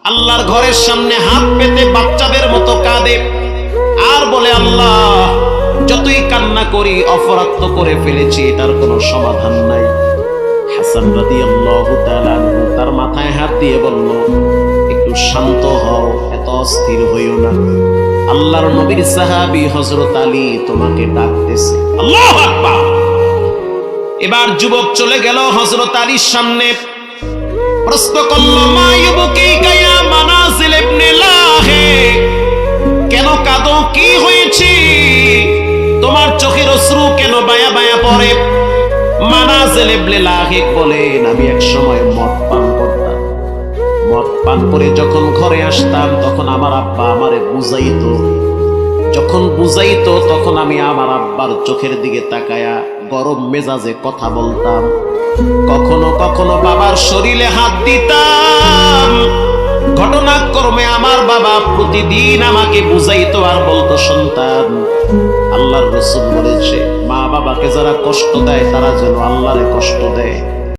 আল্লাহর ঘরের সামনে হাত পেতে বাচ্চাদের মতো কাঁদে আর বলে, আল্লাহ যতই কান্না করি অপরাধ তো করে ফেলেছি, এটার কোনো সমাধান নাই। হাসান রাদিয়াল্লাহু তাআলা আনহু তার মাথায় হাত দিয়ে বলল, একটু শান্ত হও, এত অস্থির হইও না, আল্লাহর নবীর সাহাবী হযরত আলী তোমাকে ডাকতেছে। আল্লাহু আকবার। এবার যুবক চলে গেল হযরত আলীর সামনে, প্রশ্ন করল, মা ইউবকিকা ইয়া মানাজিল ইবনে লাহে, কেন কাঁদো, কি হয়েছে, তোমার চোখের অশ্রু কেন বায়া বায়া পড়ে? মানাজিল ইবনে লাহে বলেন, আমি এক সময় মদ পান করতাম, মদ পান করে যখন ঘরে আসতাম তখন আমার আব্বা আমারে বুঝাইতো, যখন বুঝাইতো তখন আমি আমার আব্বার চোখের দিকে তাকায়া গরম মেজাজে কথা বলতাম, কখনো কখনো বাবার শরীরে হাত দিতাম। ঘটনাক্রমে আমার বাবা প্রতিদিন আমাকে বুঝাইতো আর বলতো, সন্তান, আল্লাহর রাসূল বলেছে মা বাবাকে যারা কষ্ট দেয় তারা যেন আল্লাহরে কষ্ট দেয়।